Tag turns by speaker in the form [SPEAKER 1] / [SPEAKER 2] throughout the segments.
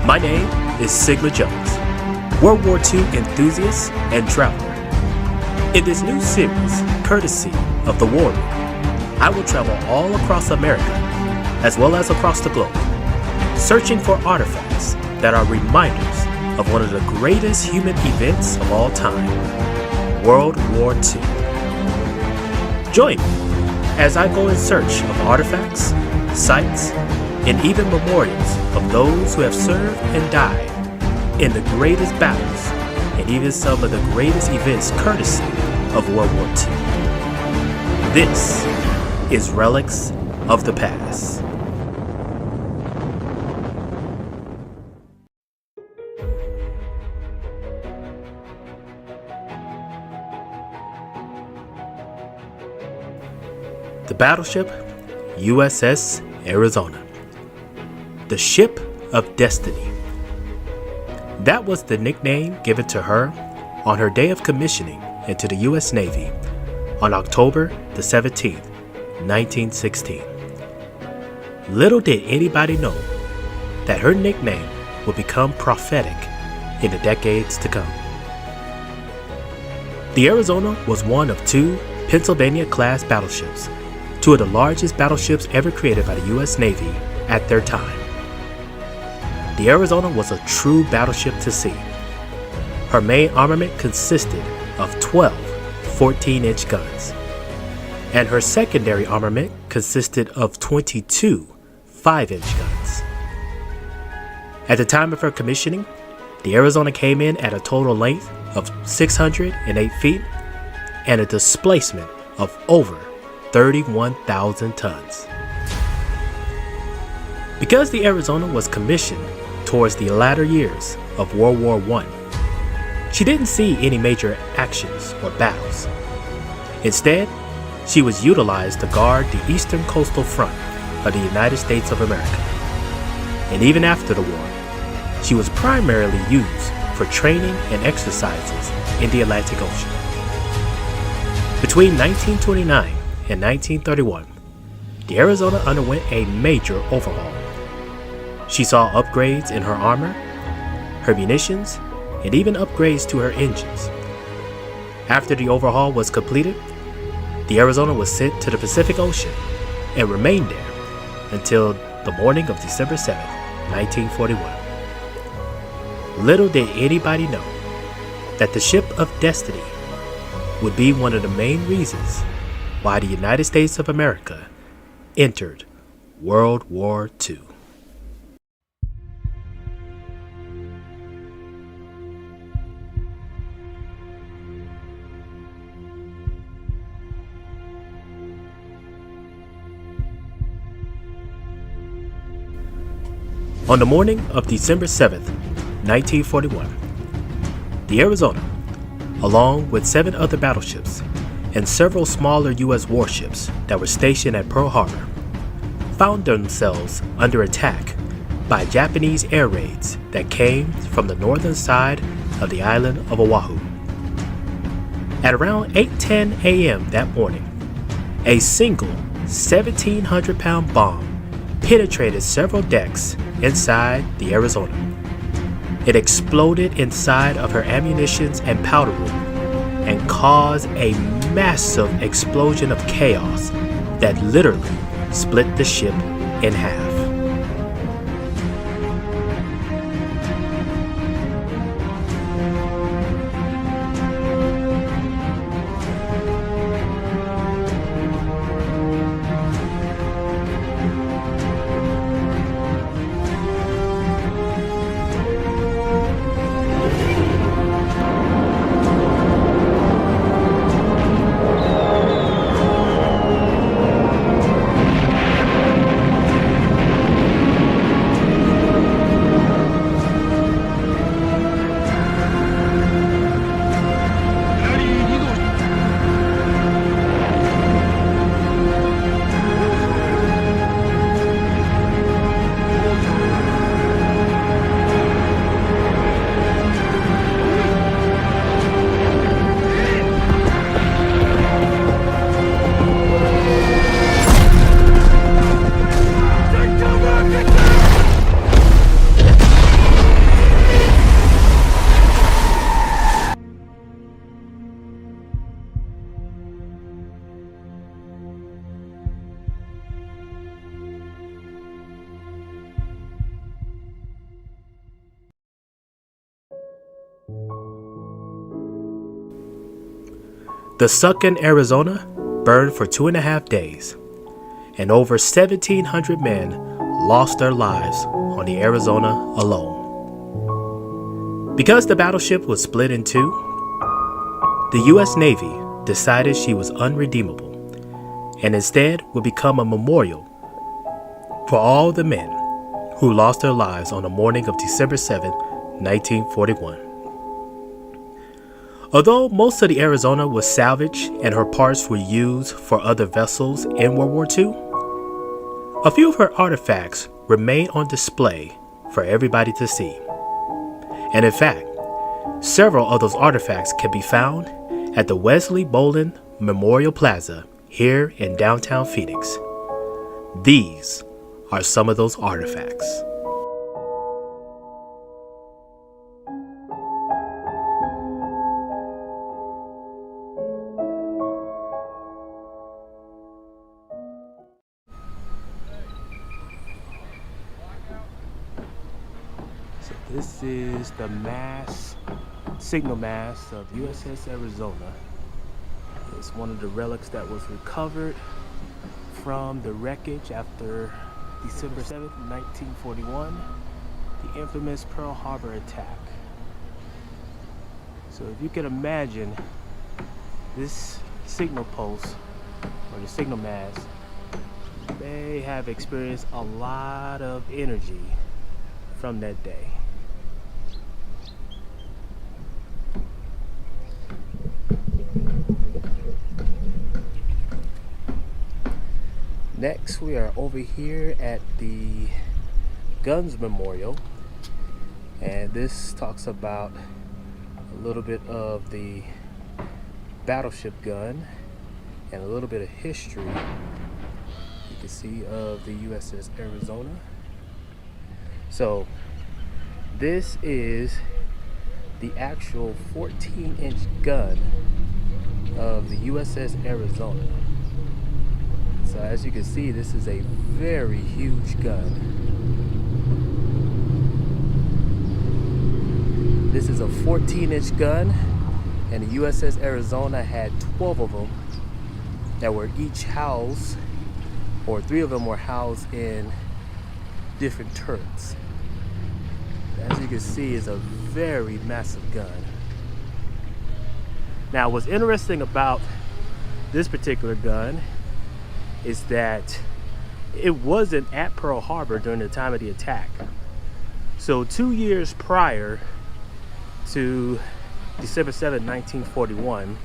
[SPEAKER 1] My name is Sigma Jones, World War II enthusiast and traveler. In this new series, courtesy of the War Room, I will travel all across America, as well as across the globe, searching for artifacts that are reminders of one of the greatest human events of all time, World War II. Join me as I go in search of artifacts, sites, and even memorials of those who have served and died in the greatest battles and even some of the greatest events courtesy of World War II. This is Relics of the Past. The battleship USS Arizona, the ship of destiny. That was the nickname given to her on her day of commissioning into the U.S. Navy on October the 17th, 1916. Little did anybody know that her nickname would become prophetic in the decades to come. The Arizona was one of two Pennsylvania-class battleships, two of the largest battleships ever created by the U.S. Navy at their time. The Arizona was a true battleship to see. Her main armament consisted of 12 14-inch guns, and her secondary armament consisted of 22 5-inch guns. At the time of her commissioning, the Arizona came in at a total length of 608 feet and a displacement of over 31,000 tons. Because the Arizona was commissioned towards the latter years of World War I, she didn't see any major actions or battles. Instead, she was utilized to guard the eastern coastal front of the United States of America. And even after the war, she was primarily used for training and exercises in the Atlantic Ocean. Between 1929 and 1931, the Arizona underwent a major overhaul. She saw upgrades in her armor, her munitions, and even upgrades to her engines. After the overhaul was completed, the Arizona was sent to the Pacific Ocean and remained there until the morning of December 7, 1941. Little did anybody know that the ship of destiny would be one of the main reasons why the United States of America entered World War II. On the morning of December 7th, 1941, the Arizona, along with 7 other battleships and several smaller U.S. warships that were stationed at Pearl Harbor, found themselves under attack by Japanese air raids that came from the northern side of the island of Oahu. At around 8:10 a.m. that morning, a single 1,700-pound bomb penetrated several decks inside the Arizona. It exploded inside of her ammunitions and powder room and caused a massive explosion of chaos that literally split the ship in half. The sunken Arizona burned for 2.5 days, and over 1,700 men lost their lives on the Arizona alone. Because the battleship was split in two, the U.S. Navy decided she was unredeemable and instead would become a memorial for all the men who lost their lives on the morning of December 7, 1941. Although most of the Arizona was salvaged and her parts were used for other vessels in World War II, a few of her artifacts remain on display for everybody to see. And in fact, several of those artifacts can be found at the Wesley Bolin Memorial Plaza here in downtown Phoenix. These are some of those artifacts. So this is the signal mast of USS Arizona. It's one of the relics that was recovered from the wreckage after December 7th, 1941, the infamous Pearl Harbor attack. So if you can imagine, this signal post, or the signal mast, they have experienced a lot of energy from that day. Next, we are over here at the Guns Memorial, and this talks about a little bit of the battleship gun and a little bit of history you can see of the USS Arizona. So this is the actual 14-inch gun of the USS Arizona. So as you can see, this is a very huge gun. This is a 14-inch gun, and the USS Arizona had 12 of them that were each housed, or 3 of them were housed in different turrets. As you can see, it's a very massive gun. Now, what's interesting about this particular gun is that it wasn't at Pearl Harbor during the time of the attack. So 2 years prior to December 7, 1941,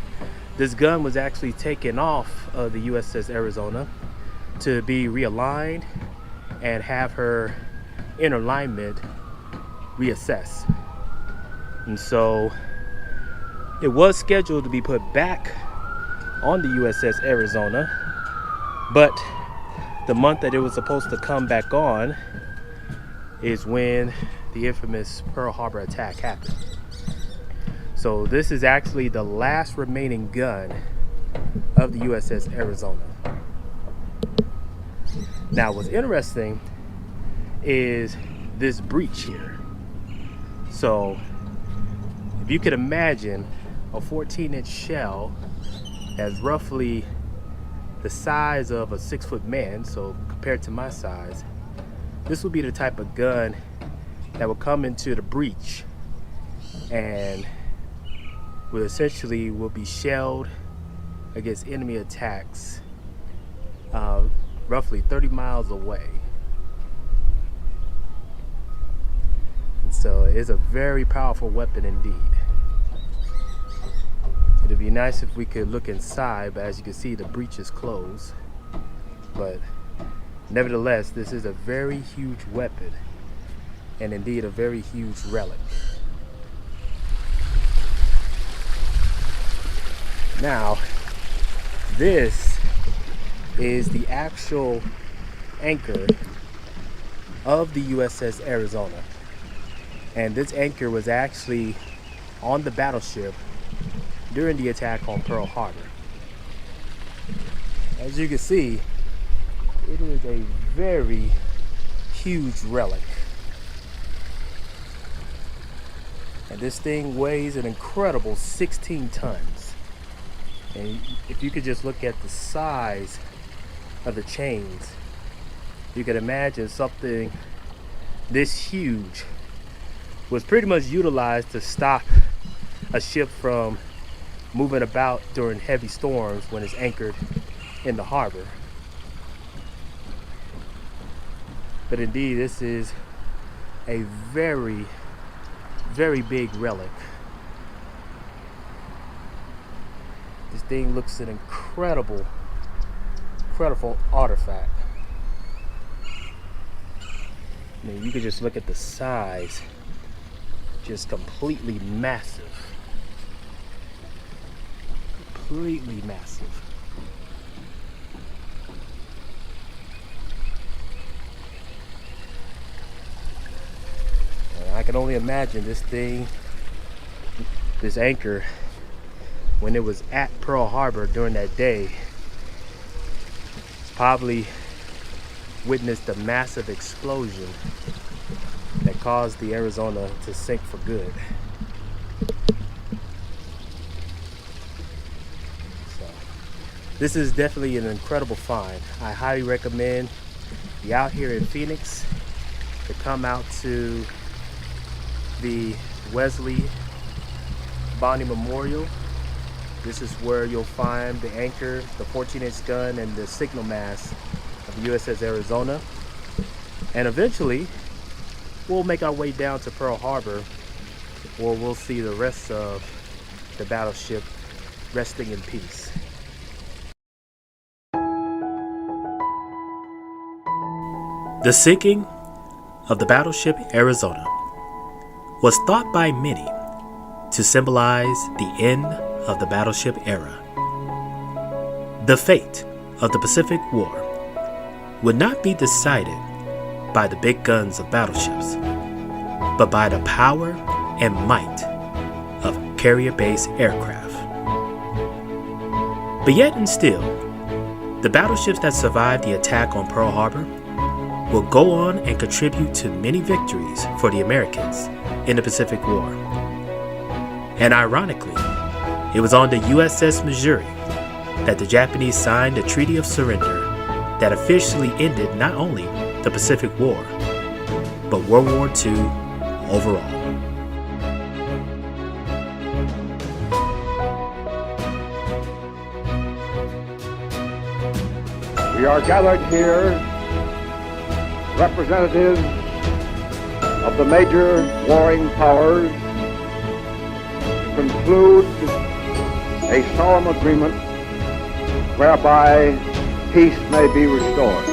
[SPEAKER 1] this gun was actually taken off of the USS Arizona to be realigned and have her inner alignment reassessed. And so it was scheduled to be put back on the USS Arizona, but the month that it was supposed to come back on is when the infamous Pearl Harbor attack happened. So this is actually the last remaining gun of the USS Arizona. Now, what's interesting is this breach here. So if you could imagine a 14-inch shell as roughly the size of a 6-foot man, so compared to my size, this would be the type of gun that would come into the breach and would essentially be shelled against enemy attacks roughly 30 miles away. And so it is a very powerful weapon indeed. It'd be nice if we could look inside, but as you can see, the breach is closed. But nevertheless, this is a very huge weapon, and indeed a very huge relic. Now, this is the actual anchor of the USS Arizona. And this anchor was actually on the battleship during the attack on Pearl Harbor. As you can see, it is a very huge relic. And this thing weighs an incredible 16 tons. And if you could just look at the size of the chains, you could imagine something this huge was pretty much utilized to stop a ship from moving about during heavy storms when it's anchored in the harbor. But indeed, this is a very, very big relic. This thing looks an incredible artifact. I mean, you could just look at the size, just completely massive. Completely massive. And I can only imagine this thing, this anchor, when it was at Pearl Harbor during that day, probably witnessed a massive explosion that caused the Arizona to sink for good. So, this is definitely an incredible find. I highly recommend you out here in Phoenix to come out to the Wesley Bonney Memorial. This is where you'll find the anchor, the 14-inch gun, and the signal mast of the USS Arizona. And eventually, we'll make our way down to Pearl Harbor, where we'll see the rest of the battleship resting in peace. The sinking of the battleship Arizona was thought by many to symbolize the end of the battleship era. The fate of the Pacific War would not be decided by the big guns of battleships, but by the power and might of carrier-based aircraft. But yet and still, the battleships that survived the attack on Pearl Harbor will go on and contribute to many victories for the Americans in the Pacific War. And ironically, it was on the USS Missouri that the Japanese signed the Treaty of Surrender that officially ended not only the Pacific War, but World War II overall.
[SPEAKER 2] We are gathered here, representatives of the major warring powers, to conclude a solemn agreement whereby peace may be restored.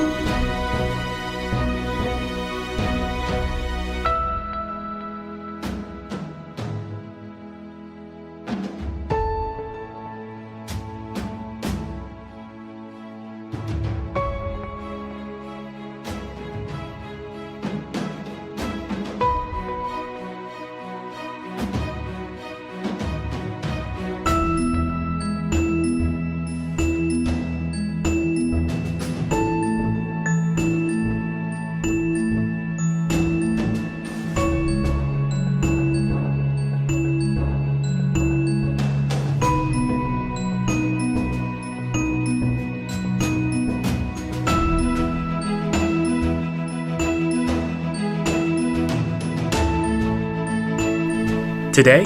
[SPEAKER 1] Today,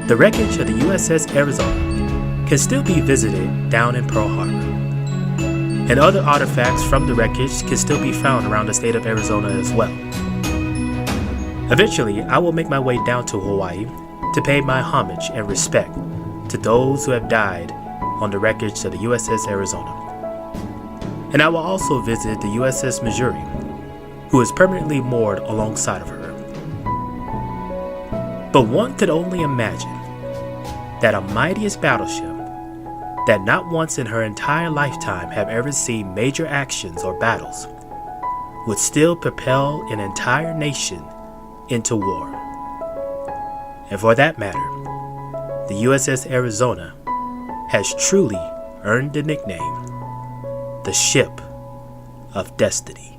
[SPEAKER 1] the wreckage of the USS Arizona can still be visited down in Pearl Harbor, and other artifacts from the wreckage can still be found around the state of Arizona as well. Eventually, I will make my way down to Hawaii to pay my homage and respect to those who have died on the wreckage of the USS Arizona. And I will also visit the USS Missouri, who is permanently moored alongside of her. But one could only imagine that a mightiest battleship that not once in her entire lifetime have ever seen major actions or battles would still propel an entire nation into war. And for that matter, the USS Arizona has truly earned the nickname the Ship of Destiny.